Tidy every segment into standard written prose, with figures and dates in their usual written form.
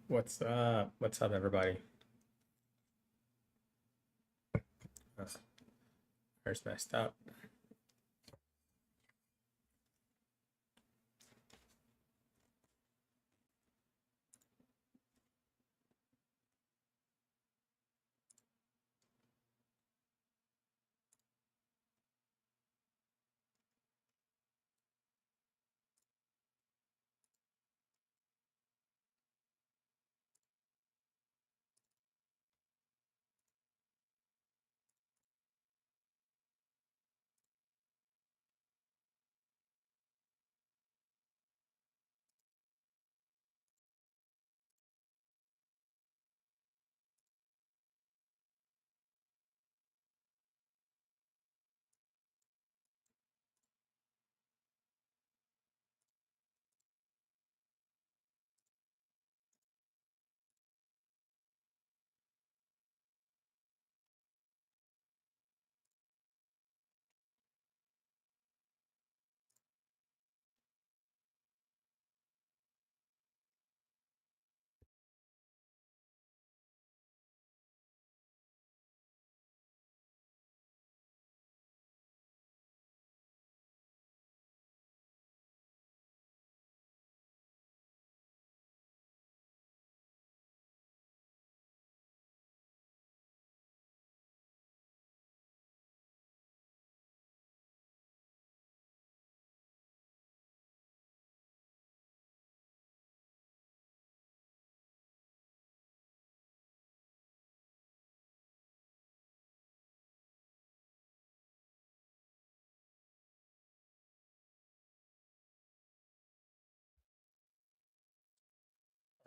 What's up? What's up, everybody? Oh, Where's messed up?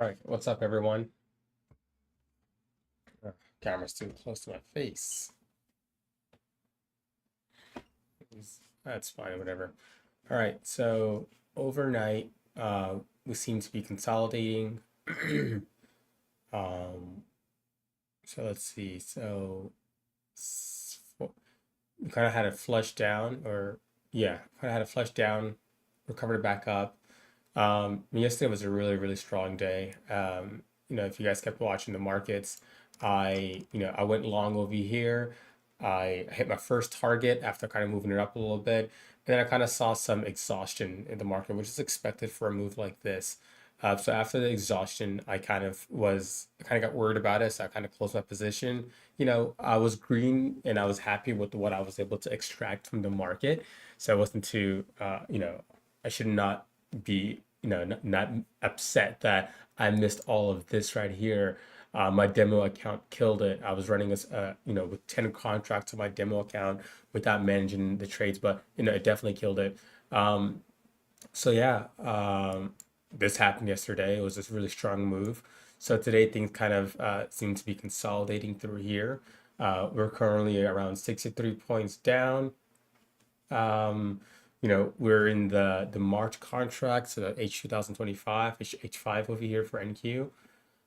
All right, what's up, everyone? Oh, camera's too close to my face. That's fine, whatever. All right, so overnight, we seem to be consolidating. um, so let's see. We kind of had a flush down, or yeah, kind of had a flush down, recovered it back up. Yesterday was a really, really strong day. If you guys kept watching the markets, I went long over here. I hit my first target after kind of moving it up a little bit. And then I kind of saw some exhaustion in the market, which is expected for a move like this. So after the exhaustion, I kind of got worried about it. So I kind of closed my position. I was green and I was happy with what I was able to extract from the market. So I wasn't too, I should not be not upset that I missed all of this right here. My demo account killed it. I was running with 10 contracts on my demo account without managing the trades, but it definitely killed it. So yeah, this happened yesterday. It was this really strong move. So today things kind of seem to be consolidating through here. We're currently around 63 points down. Um, we're in the March contract, so the H 2025, H5 over here for NQ.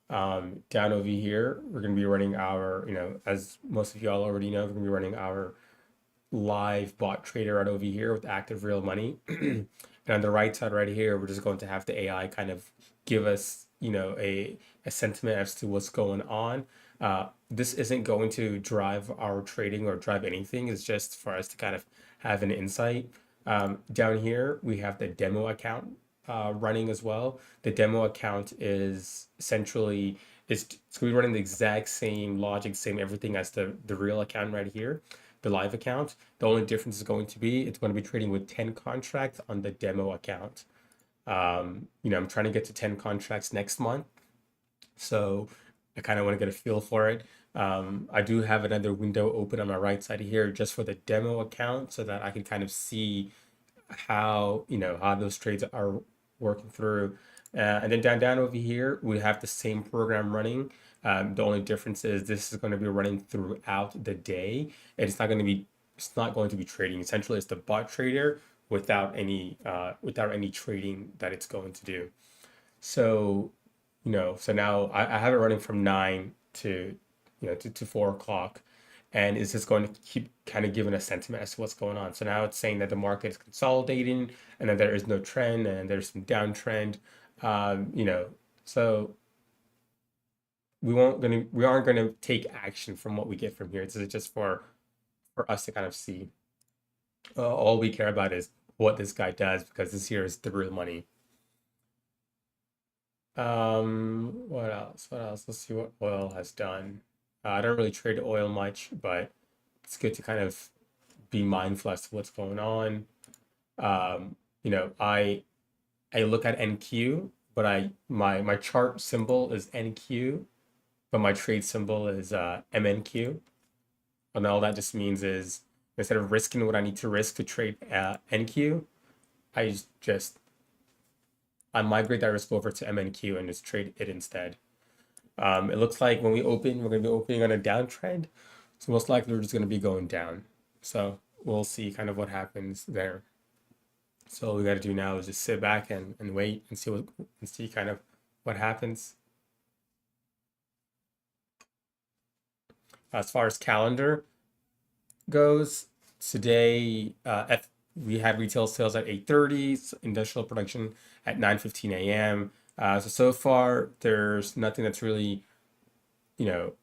Down over here, we're going to be running our, as most of y'all already know, we're going to be running our live bot trader right over here with active real money. And on the right side right here, we're just going to have the AI kind of give us, a sentiment as to what's going on. This isn't going to drive our trading or drive anything. It's just for us to kind of have an insight. Down here, we have the demo account running as well. The demo account is essentially it's going to be running the exact same logic, same everything as the real account right here, the live account. The only difference is going to be it's going to be trading with 10 contracts on the demo account. I'm trying to get to 10 contracts next month. So I kind of want to get a feel for it. I do have another window open on my right side here just for the demo account so that I can kind of see how those trades are working through. And then down over here, we have the same program running. The only difference is this is going to be running throughout the day. And it's not going to be trading. Essentially, it's the bot trader without any trading that it's going to do. So, so now I have it running from 9 to 4 o'clock. And is this going to keep kind of giving a sentiment as to what's going on? So now it's saying that the market is consolidating and that there is no trend and there's some downtrend. Um, you know, so we aren't gonna take action from what we get from here. This is just for us to kind of see. All we care about is what this guy does because this here is the real money. What else? What else? Let's see what oil has done. I don't really trade oil much, but it's good to kind of be mindful as to what's going on. You know, I look at NQ, but my chart symbol is NQ, but my trade symbol is MNQ. And all that just means is instead of risking what I need to risk to trade NQ, I just I migrate that risk over to MNQ and just trade it instead. It looks like when we open, we're going to be opening on a downtrend. So most likely we're just going to be going down. So we'll see kind of what happens there. So all we got to do now is just sit back and wait and see kind of what happens. As far as calendar goes, today we had retail sales at 8:30, industrial production at 9:15 a.m. So far there's nothing that's really, you know,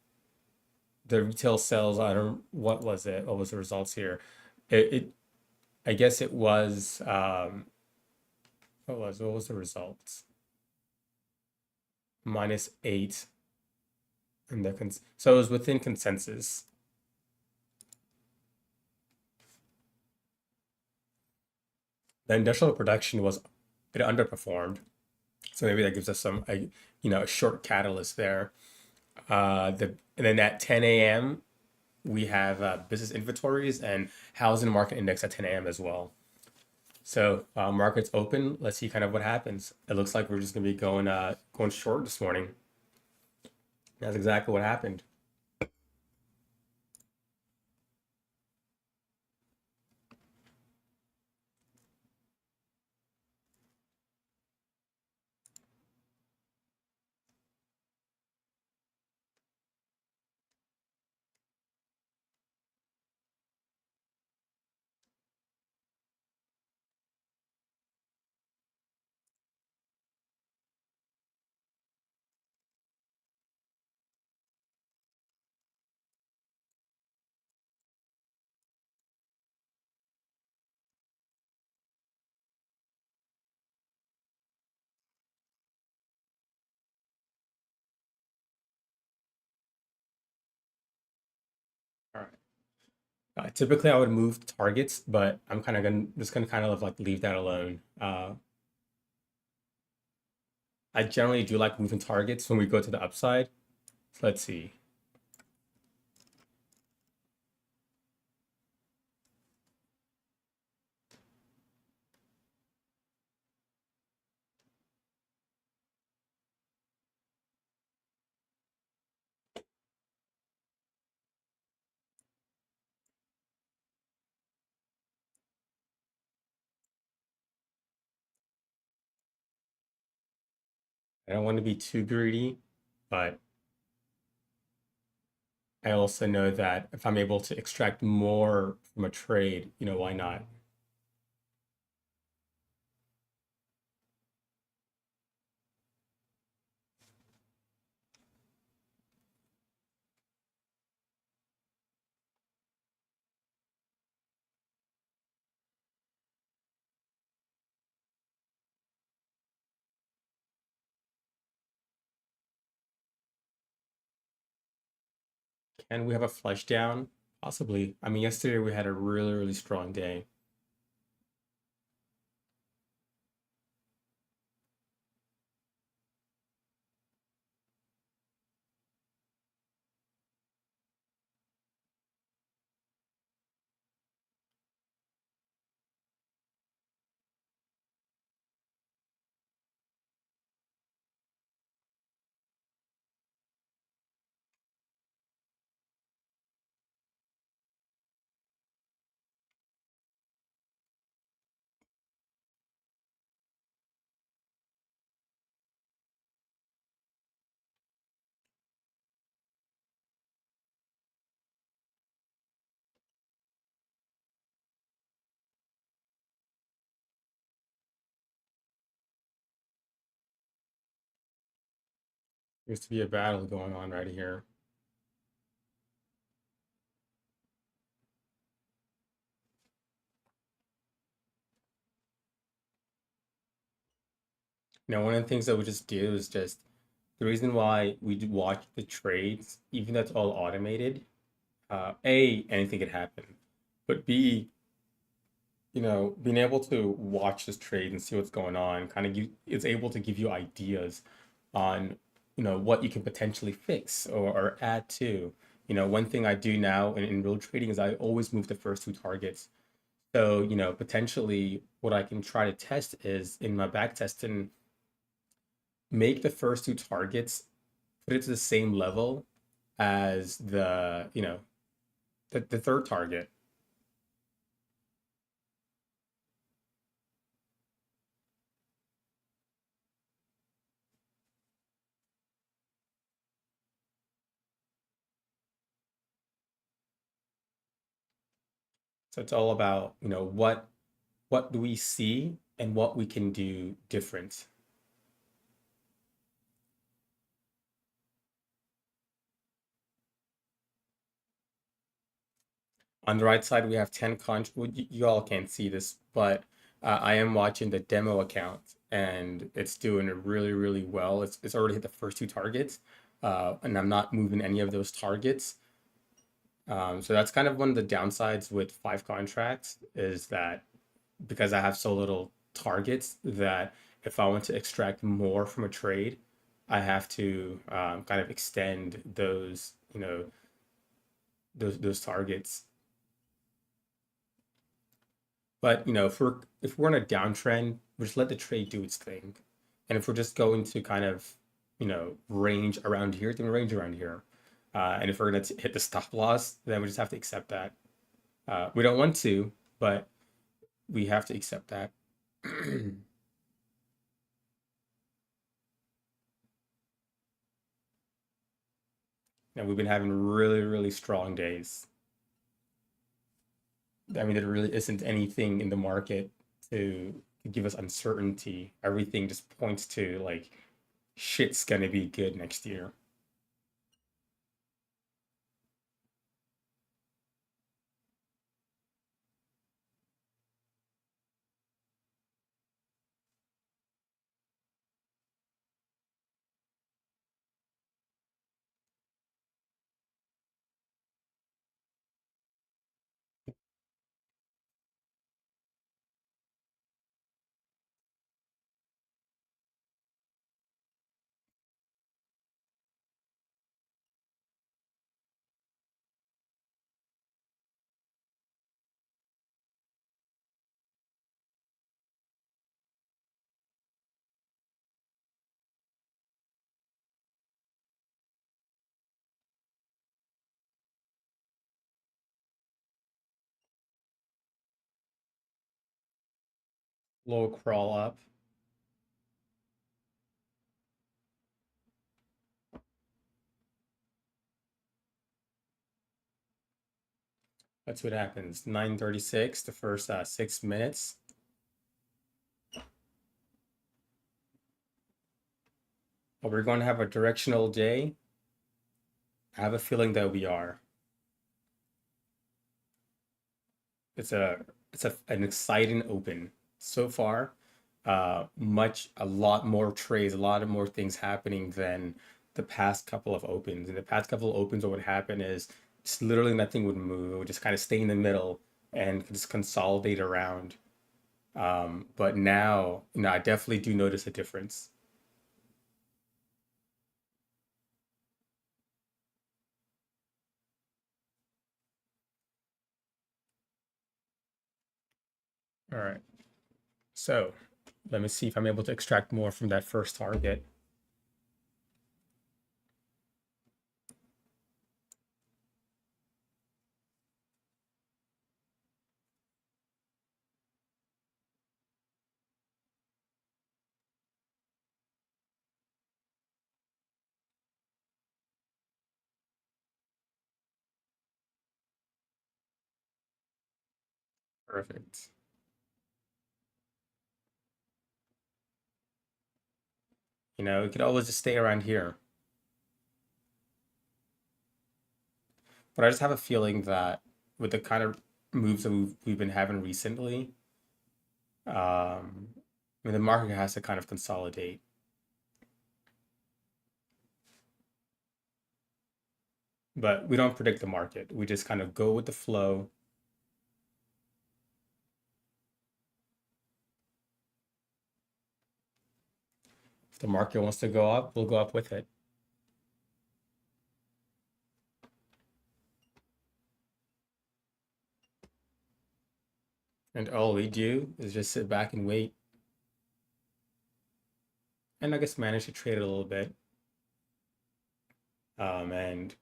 the retail sales. I don't what was it? What was the results here? It I guess it was what was the results? -8 and so it was within consensus. The industrial production was it underperformed, so maybe that gives us a short catalyst there. And then at 10 a.m. we have business inventories and housing market index at 10 a.m. as well. So markets open. Let's see kind of what happens. It looks like we're just gonna be going short this morning. That's exactly what happened. All right. Typically, I would move targets, but I'm kind of gonna just gonna kind of like leave that alone. I generally do like moving targets when we go to the upside. So let's see. I don't want to be too greedy, but I also know that if I'm able to extract more from a trade, why not? And we have a flush down, possibly. I mean, yesterday we had a really, really strong day. Seems to be a battle going on right here. Now, one of the things that we just do is just the reason why we watch the trades, even though it's all automated. A, anything could happen, but B, being able to watch this trade and see what's going on, kind of it's able to give you ideas on, what you can potentially fix or add to. One thing I do now in real trading is I always move the first two targets. So, potentially what I can try to test is in my back test and make the first two targets, put it to the same level as the third target. So it's all about, what do we see and what we can do different. On the right side, we have 10 well, you all can't see this, but I am watching the demo account and it's doing really, really well. It's already hit the first two targets, and I'm not moving any of those targets. So that's kind of one of the downsides with five contracts is that because I have so little targets that if I want to extract more from a trade, I have to kind of extend those targets. But if we're in a downtrend, we just let the trade do its thing. And if we're just going to kind of range around here, then we range around here. And if we're going to hit the stop loss, then we just have to accept that. We don't want to, but we have to accept that. And we've been having really, really strong days. I mean, there really isn't anything in the market to give us uncertainty. Everything just points to like shit's gonna be good next year. Low crawl up. That's what happens. 9:36, the first 6 minutes. Are we going to have a directional day? I have a feeling that we are. It's an exciting open so far. A lot more trades, a lot of more things happening than the past couple of opens. In the past couple of opens, what would happen is just literally nothing would move. It would just kind of stay in the middle and just consolidate around. But now, I definitely do notice a difference. All right. So let me see if I'm able to extract more from that first target. Perfect. It could always just stay around here. But I just have a feeling that with the kind of moves that we've been having recently, I mean, the market has to kind of consolidate. But we don't predict the market. We just kind of go with the flow. If the market wants to go up, we'll go up with it. And all we do is just sit back and wait. And I guess manage to trade it a little bit. And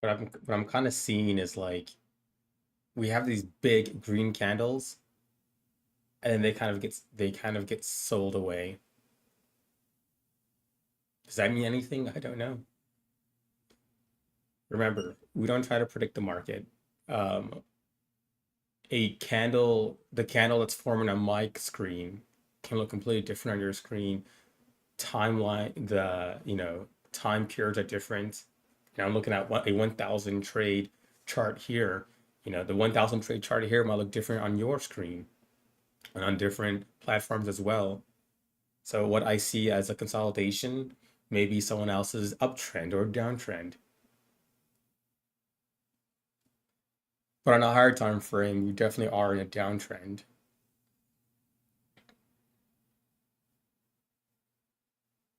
what I'm kind of seeing is like we have these big green candles, and then they kind of get sold away. Does that mean anything? I don't know. Remember, we don't try to predict the market. Um, the candle that's forming on my screen can look completely different on your screen. Time periods are different. Now I'm looking at a 1,000 trade chart here. The 1,000 trade chart here might look different on your screen and on different platforms as well. So what I see as a consolidation may be someone else's uptrend or downtrend. But on a higher time frame, we definitely are in a downtrend.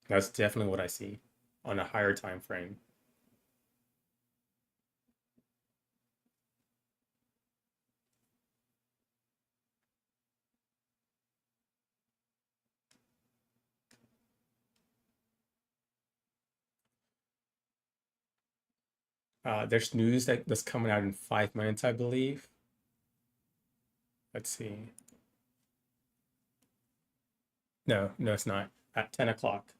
That's definitely what I see on a higher time frame. There's news that's coming out in 5 minutes, I believe. Let's see. No, no, it's not. At 10 o'clock.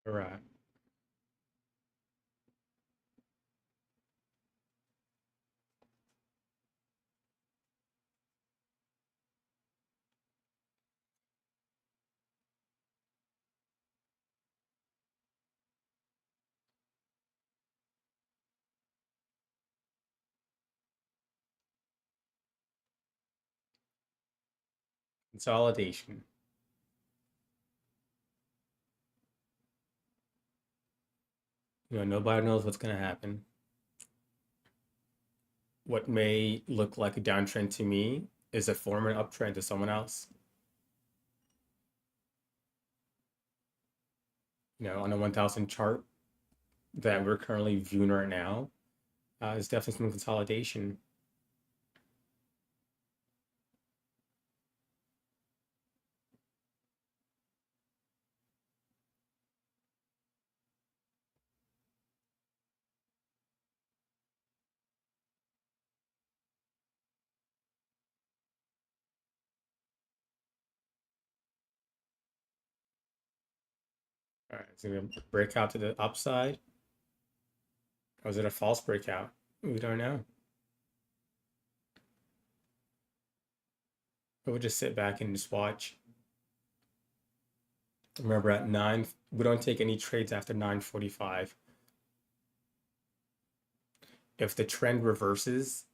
All right. Consolidation. Nobody knows what's going to happen. What may look like a downtrend to me is a former uptrend to someone else. On a 1,000 chart that we're currently viewing right now, is definitely some consolidation. All right, it's gonna break out to the upside. Or was it a false breakout? We don't know. But we'll just sit back and just watch. Remember at 9, we don't take any trades after 9:45. If the trend reverses,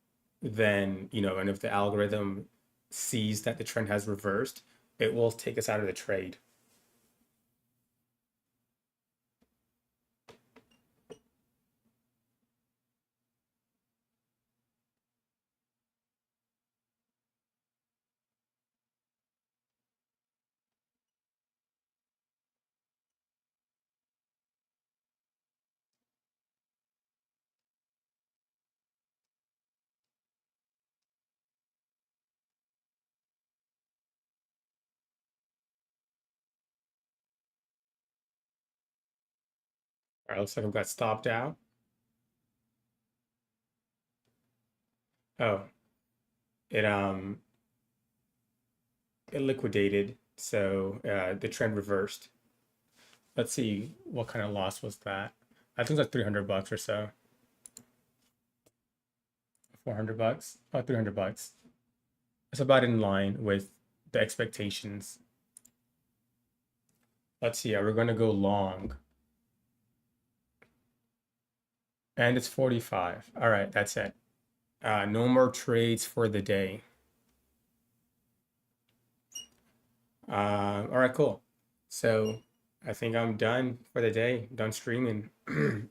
then, and if the algorithm sees that the trend has reversed, it will take us out of the trade. All right, looks like I've got stopped out. Oh, it it liquidated, so the trend reversed. Let's see what kind of loss was that. I think it's like $300 or so. $400. Oh, $300. It's about in line with the expectations. Let's see. We're going to go long. And it's 45. All right, that's it. No more trades for the day. All right, cool. So I think I'm done for the day, done streaming.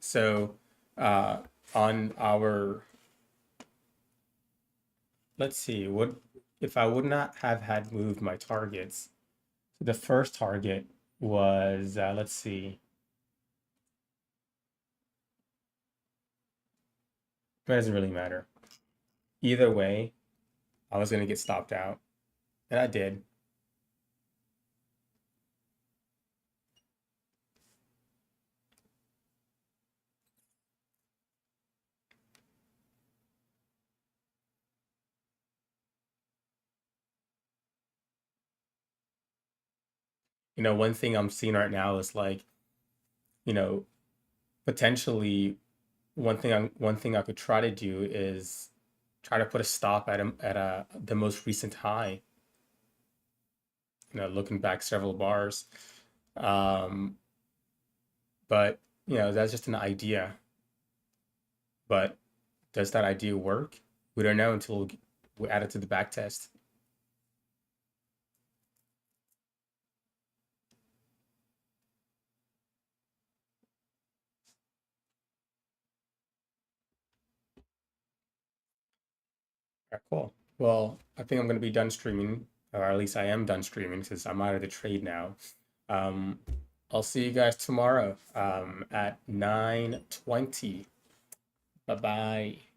So uh, on our, let's see, what if I would not have had moved my targets? The first target was, let's see, it doesn't really matter. Either way, I was going to get stopped out, and I did. One thing I'm seeing right now is like, you know, potentially one thing I could try to do is try to put a stop at the most recent high. Looking back several bars. Um, but that's just an idea. But does that idea work? We don't know until we add it to the back test. All right, cool. Well, I think I'm going to be done streaming, or at least I am done streaming since I'm out of the trade now. Um, I'll see you guys tomorrow at 9:20. Bye bye.